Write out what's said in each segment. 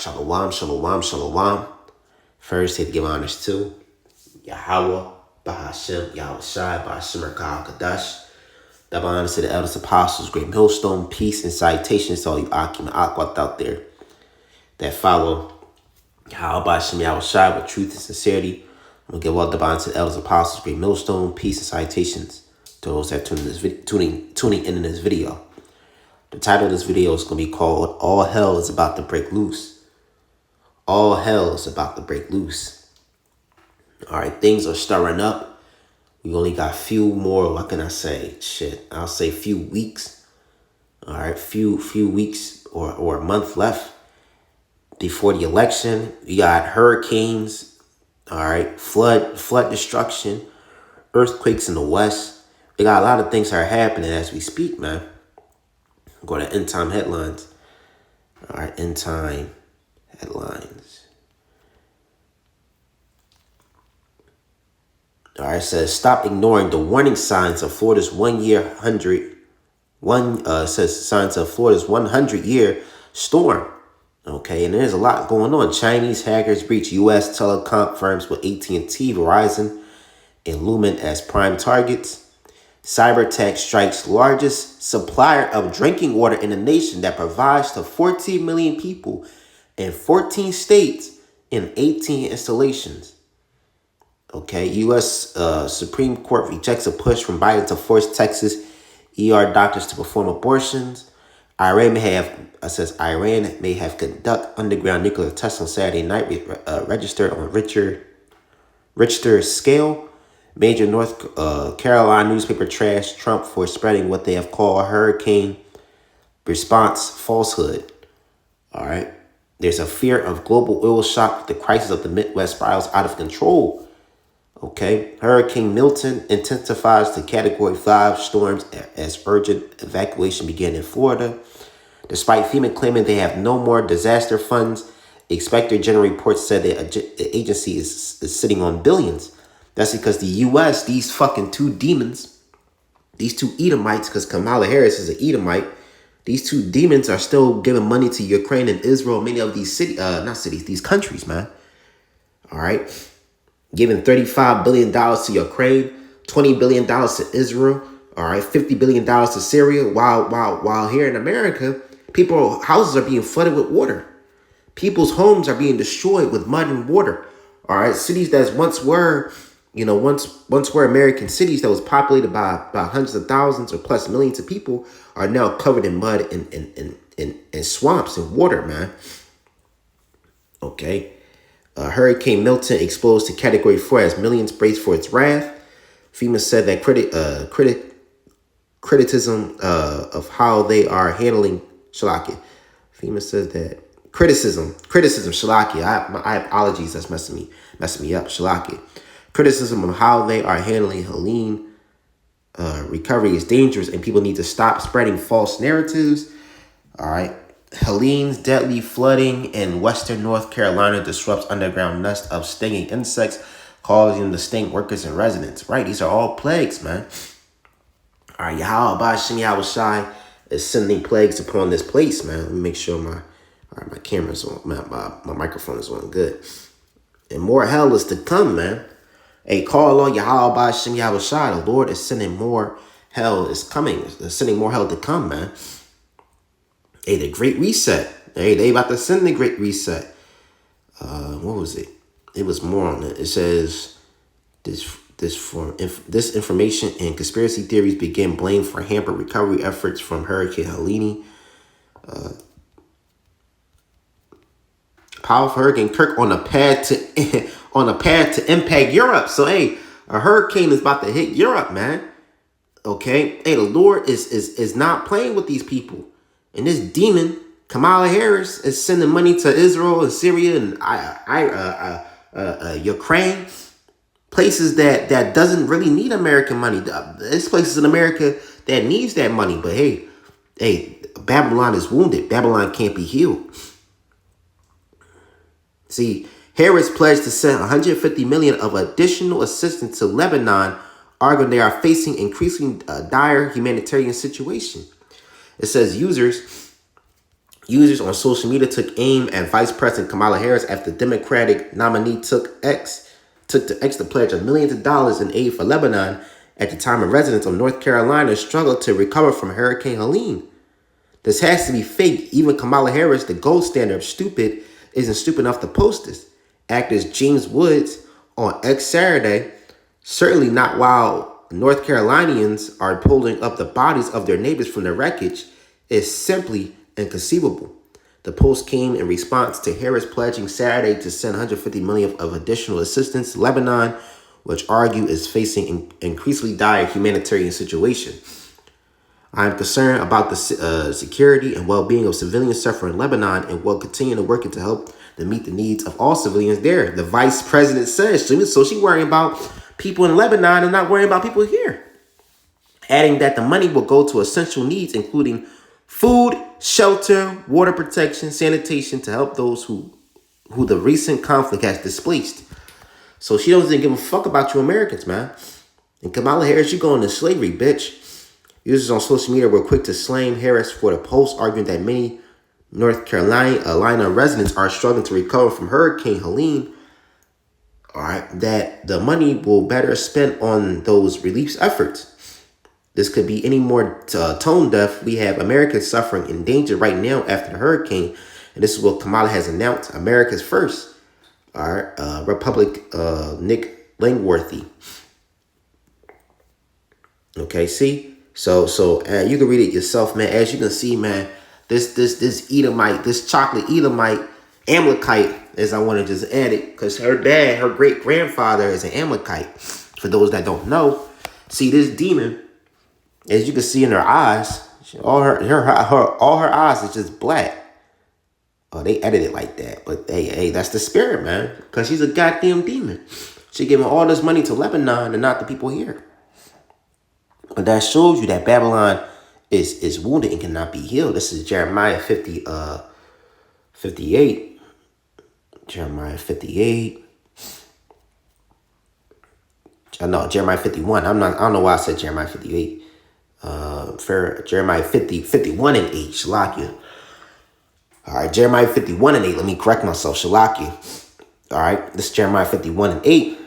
Shalom, shalom, shalom. First, to give honors to Yahweh, Bahashem, Yahweh Shai, Bahashem, Rakal, Kadash. Double honors to the eldest apostles, great millstone, peace and citations to all you Akim and Akwat out there that follow Yahweh, Bahashem, Yahweh Shai with truth and sincerity. I'm going to give all the honors to the eldest apostles, great millstone, peace and citations to those that tuning in this video. The title of this video is going to be called All Hell is About to Break Loose. All hell is about to break loose. All right, things are stirring up. We only got a few more, what can I say? I'll say few weeks. All right, few weeks or a month left before the election. We got hurricanes, all right, flood destruction, earthquakes in the West. We got a lot of things that are happening as we speak, man. Go to end time headlines. All right, end time headlines. All right, it says stop ignoring the warning signs of Florida's 100-year storm. Okay, and there's a lot going on. Chinese hackers breach U.S. telecom firms with AT&T, Verizon, and Lumen as prime targets. Cyber attack strikes largest supplier of drinking water in the nation that provides to 14 million people in 14 states in 18 installations. Okay, U.S. Supreme Court rejects a push from Biden to force Texas ER doctors to perform abortions. Iran may have conduct underground nuclear tests on Saturday night, registered on Richter scale. Major North Carolina newspaper trashed Trump for spreading what they have called hurricane response falsehood. All right. There's a fear of global oil shock. The crisis of the Midwest spirals out of control. Okay. Hurricane Milton intensifies to Category 5 storms as urgent evacuation began in Florida. Despite FEMA claiming they have no more disaster funds, Inspector General reports said that the agency is sitting on billions. That's because the U.S., these fucking two demons, these two Edomites, because Kamala Harris is an Edomite, these two demons are still giving money to Ukraine and Israel, many of these these countries, man. All right. Giving $35 billion to Ukraine, $20 billion to Israel, all right, $50 billion to Syria, while here in America, people's houses are being flooded with water. People's homes are being destroyed with mud and water. All right. Cities that once were American cities that was populated by hundreds of thousands or plus millions of people are now covered in mud and swamps and water, man. Okay. Hurricane Milton explodes to Category 4 as millions brace for its wrath. FEMA said that criticism of how they are handling Shalakia. FEMA says that criticism, Shalakia. My apologies, that's messing me up, Shalakia. Criticism of how they are handling Helene recovery is dangerous and people need to stop spreading false narratives. All right. Helene's deadly flooding in western North Carolina disrupts underground nest of stinging insects, causing them to sting workers and residents. Right. These are all plagues, man. All right. Yahweh Bashim Yahweh Shai is sending plagues upon this place, man. Let me make sure my camera's on, my microphone is on good. And more hell is to come, man. Hey, call on Yahweh Bashim Yahweh Shai. The Lord is sending more hell is coming. They're sending more hell to come, man. Hey, the Great Reset. Hey, they about to send the Great Reset. What was it? It was more on it. It says this information and conspiracy theories begin blame for hampered recovery efforts from Hurricane Helene. Powerful Hurricane Kirk on a path to impact Europe. So hey, a hurricane is about to hit Europe, man. Okay. Hey, the Lord is not playing with these people. And this demon, Kamala Harris, is sending money to Israel and Syria and Ukraine. Places that doesn't really need American money. There's places in America that needs that money. But hey, Babylon is wounded. Babylon can't be healed. See, Harris pledged to send $150 million of additional assistance to Lebanon, arguing they are facing increasing dire humanitarian situation. It says users Users on social media took aim at Vice President Kamala Harris after the Democratic nominee took to X to pledge millions of dollars in aid for Lebanon at the time residents of North Carolina struggled to recover from Hurricane Helene. This has to be fake. Even Kamala Harris, the gold standard of stupid, isn't stupid enough to post this. Actors James Woods on X Saturday, certainly not while North Carolinians are pulling up the bodies of their neighbors from the wreckage, is simply inconceivable. The post came in response to Harris pledging Saturday to send $150 million of additional assistance to Lebanon, which argue is facing an increasingly dire humanitarian situation. I am concerned about the security and well-being of civilians suffering in Lebanon and will continue to work to help to meet the needs of all civilians there. The vice president says. So she's worrying about people in Lebanon and not worrying about people here. Adding that the money will go to essential needs, including food, shelter, water protection, sanitation, to help those who the recent conflict has displaced. So she doesn't give a fuck about you Americans, man. And Kamala Harris, you going to slavery, bitch. Users on social media were quick to slam Harris for the post, arguing that many North Carolina residents are struggling to recover from Hurricane Helene. All right, that the money will better spent on those relief efforts. This could be any more tone deaf. We have Americans suffering in danger right now after the hurricane, and this is what Kamala has announced: America's first. All right, Republic Nick Langworthy. Okay, see. So you can read it yourself, man. As you can see, man, this Edomite, this chocolate Edomite, Amalekite, as I want to just add it, because her dad, her great grandfather, is an Amalekite. For those that don't know, see this demon, as you can see in her eyes, all her eyes is just black. Oh, they edited it like that, but hey, that's the spirit, man, because she's a goddamn demon. She giving all this money to Lebanon and not the people here. But that shows you that Babylon is wounded and cannot be healed. This is Jeremiah 58. Jeremiah 58. Jeremiah 51. I don't know why I said Jeremiah 58. Jeremiah 51 and 8. Shalakia. All right, Jeremiah 51 and 8. Let me correct myself. Shalakia. All right, this is Jeremiah 51 and 8.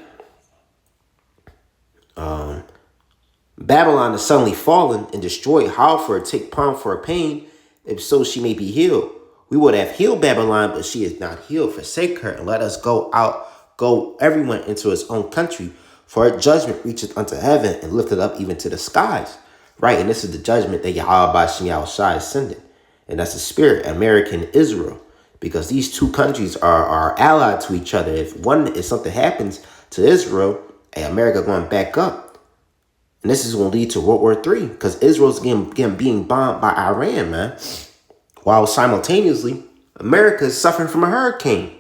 Babylon is suddenly fallen and destroyed. How for it take palm for her pain, if so she may be healed. We would have healed Babylon, but she is not healed. Forsake her and let us go everyone into his own country. For her judgment reacheth unto heaven and lifted up even to the skies. Right, and this is the judgment that Yahweh Bashim Yahushua is sending. And that's the spirit, American Israel. Because these two countries are allied to each other. If something happens to Israel, America going back up. And this is going to lead to World War III because Israel's being bombed by Iran, man. While simultaneously, America is suffering from a hurricane.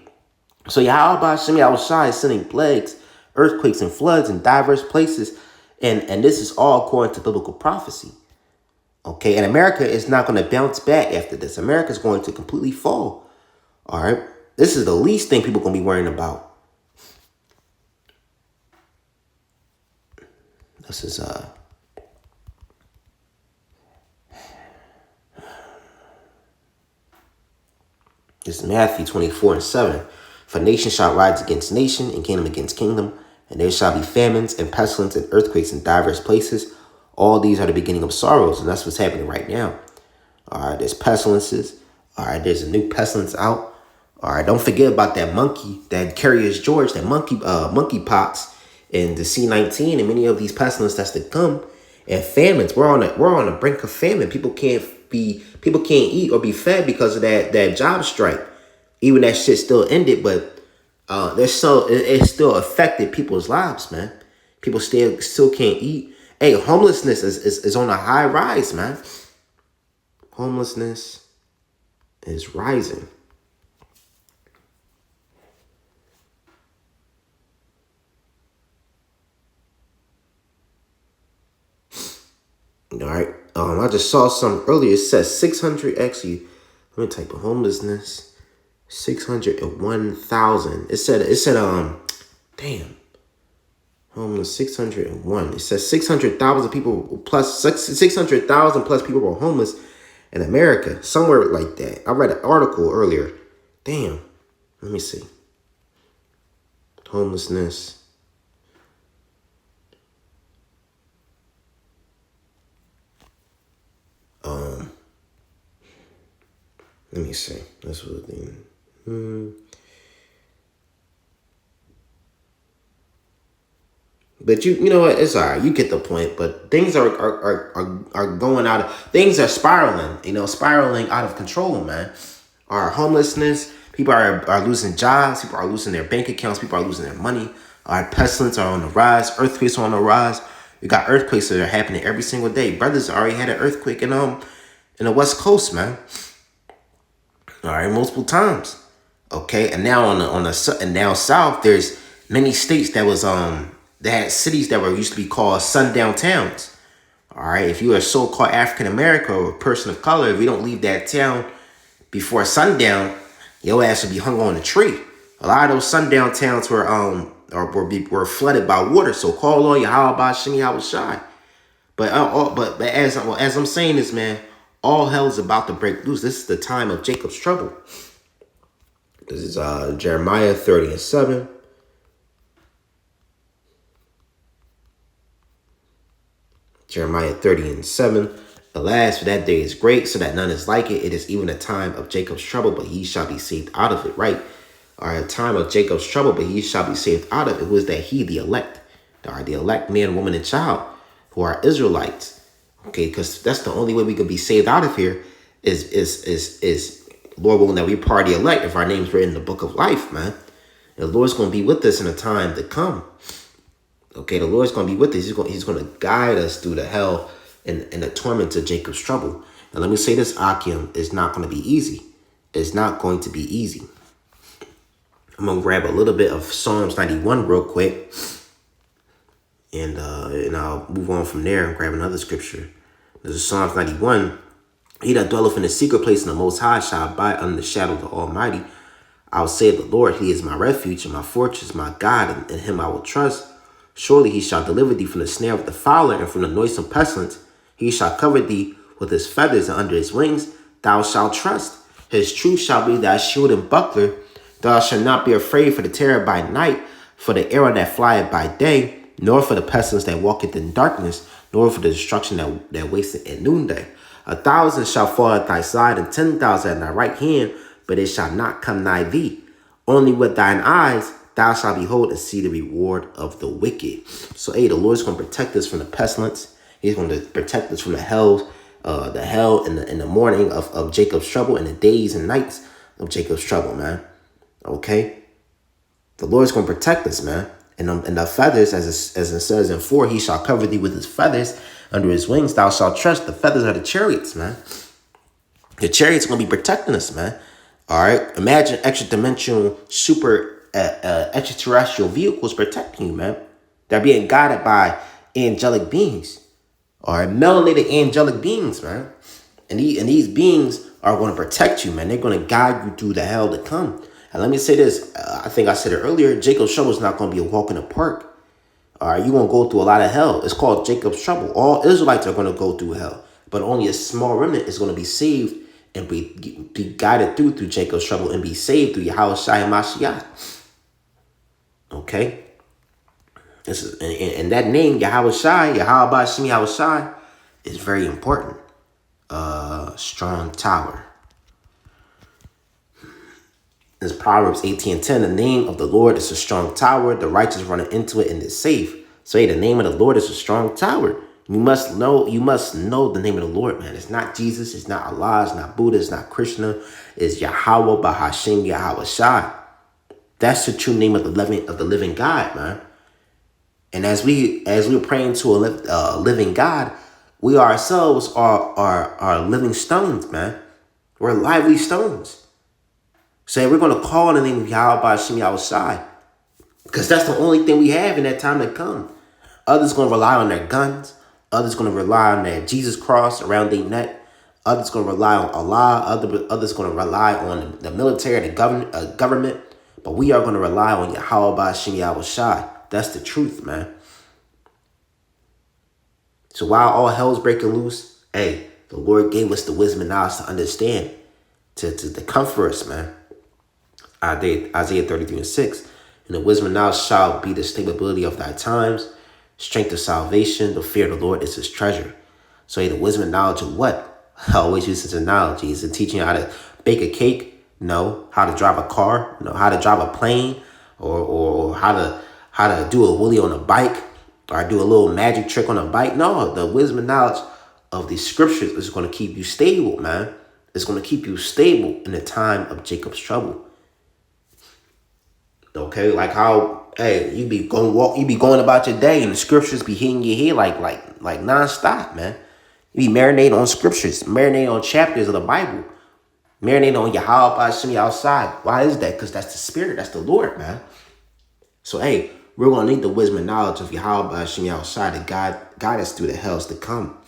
So Yahweh Bashim Yahushua is sending plagues, earthquakes, and floods in diverse places. And this is all according to biblical prophecy. Okay, and America is not going to bounce back after this. America is going to completely fall. All right, this is the least thing people are going to be worrying about. This is this is Matthew 24 and 7. For nation shall rise against nation, and kingdom against kingdom, and there shall be famines and pestilence and earthquakes in diverse places. All these are the beginning of sorrows, and that's what's happening right now. All right, there's pestilences. All right, there's a new pestilence out. All right, don't forget about that monkey, that Curious George, that monkeypox, and the C-19, and many of these pestilences that's to come, and famines. We're on the brink of famine. People can't eat or be fed because of that job strike. Even that shit still ended, but it still affected people's lives, man. People still can't eat. Hey, homelessness is on a high rise, man. Homelessness is rising. All right. I just saw some earlier. It says 600. Actually, let me type of homelessness. 601,000. It said. Damn. Homeless 601. It says 600,000 people plus 600,000 plus people were homeless in America, somewhere like that. I read an article earlier. Damn. Let me see. Homelessness. Let me see. That's what the But you know what? It's all right. You get the point. But things are going out. Things are spiraling. Spiraling out of control, man. Our homelessness. People are losing jobs. People are losing their bank accounts. People are losing their money. Our pestilence are on the rise. Earthquakes are on the rise. We got earthquakes that are happening every single day. Brothers already had an earthquake in the West Coast, man. All right, multiple times. Okay, and now and now south, there's many states that was they had cities that were used to be called sundown towns. All right, if you are so-called African American or a person of color, if you don't leave that town before sundown, your ass will be hung on a tree. A lot of those sundown towns were flooded by water. So call on Yahweh Shemi Yahushai. But as I'm saying this, man, all hell is about to break loose. This is the time of Jacob's trouble. This is Jeremiah 30:7. Jeremiah 30:7. Alas, for that day is great, so that none is like it. It is even a time of Jacob's trouble, but he shall be saved out of it. Right? A time of Jacob's trouble, but he shall be saved out of it. Who is that? He, the elect. The elect man, woman, and child, who are Israelites. Okay, because that's the only way we could be saved out of here is Lord willing that we part the elect if our name's written in the book of life, man. And the Lord's going to be with us in a time to come. Okay, the Lord's going to be with us. He's going to guide us through the hell and the torment of Jacob's trouble. And let me say this, Akim, it's not going to be easy. It's not going to be easy. I'm going to grab a little bit of Psalms 91 real quick. And I'll move on from there and grab another scripture. This is Psalms 91. He that dwelleth in the secret place in the Most High shall abide under the shadow of the Almighty. I will say of the Lord, he is my refuge and my fortress, my God, and in him I will trust. Surely he shall deliver thee from the snare of the fowler and from the noisome pestilence. He shall cover thee with his feathers, and under his wings thou shalt trust. His truth shall be thy shield and buckler. Thou shalt not be afraid for the terror by night, for the arrow that flieth by day, nor for the pestilence that walketh in darkness, nor for the destruction that wasteth at noonday. 1,000 shall fall at thy side, and 10,000 at thy right hand, but it shall not come nigh thee. Only with thine eyes thou shalt behold and see the reward of the wicked. So, the Lord's going to protect us from the pestilence. He's going to protect us from the hell in the morning of Jacob's trouble, and the days and nights of Jacob's trouble, man. Okay? The Lord's going to protect us, man. And the feathers, as it says in 4, he shall cover thee with his feathers. Under his wings thou shalt trust. The feathers are the chariots, man. The chariots are going to be protecting us, man. All right? Imagine extra-dimensional, extraterrestrial vehicles protecting you, man. They're being guided by angelic beings. All right? Melanated angelic beings, man. And these beings are going to protect you, man. They're going to guide you through the hell to come. And let me say this. I think I said it earlier. Jacob's trouble is not going to be a walk in the park. All right, you're going to go through a lot of hell. It's called Jacob's trouble. All Israelites are going to go through hell. But only a small remnant is going to be saved and be guided through Jacob's trouble and be saved through Yahweh Shai and Mashiach. Okay? And that name, Yahweh Shai, Yahweh Shemi Yahushai, is very important. Strong tower. It's Proverbs 18:10. The name of the Lord is a strong tower. The righteous run into it and is safe. So the name of the Lord is a strong tower. You must know the name of the Lord, man. It's not Jesus, it's not Allah, it's not Buddha, it's not Krishna. It's Yahweh Bahashim Yahweh Shai. That's the true name of the living God, man. And as we're praying to a living God, we ourselves are living stones, man. We're lively stones. So we're going to call on the name of Yahweh Shemi Yahushai, because that's the only thing we have in that time to come. Others going to rely on their guns. Others going to rely on their Jesus cross around their neck. Others going to rely on Allah. Others going to rely on the military, the government. But we are going to rely on Yahweh Shemi Yahushai. That's the truth, man. So while all hell's breaking loose, The Lord gave us the wisdom and knowledge to understand, to comfort us, man. Isaiah 33:6. And the wisdom and knowledge shall be the stability of thy times, strength of salvation. The fear of the Lord is his treasure. So hey, the wisdom and knowledge of what? I always use this analogy. Is it teaching you how to bake a cake? No. How to drive a car? No. How to drive a plane? Or how to do a wheelie on a bike? Or do a little magic trick on a bike? No. The wisdom and knowledge of these scriptures is going to keep you stable, man. It's going to keep you stable in the time of Jacob's trouble. Okay, like how, hey, you be going about your day and the scriptures be hitting your head like nonstop, man. You be marinating on scriptures, marinating on chapters of the Bible, marinating on Yahweh Hashem outside. Why is that? Because that's the Spirit, that's the Lord, man. So hey, we're gonna need the wisdom and knowledge of Yahweh Hashem outside to guide us through the hells to come.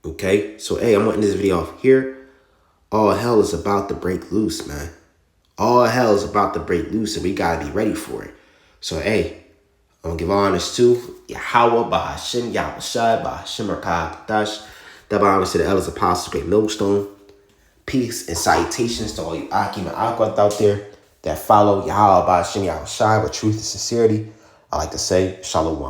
Okay, so hey, I'm wanting this video off here. All hell is about to break loose, man. All hell is about to break loose, and we gotta be ready for it. So hey, I'm gonna give honors to Yahweh Bahashem Yahushai Bahashem Rakah Kadash. Double honors to the elders, apostles, great millstone. Peace and salutations to all you Akim and Akwat out there that follow Yahweh Bahashem Yahushai with truth and sincerity. I like to say Shalom.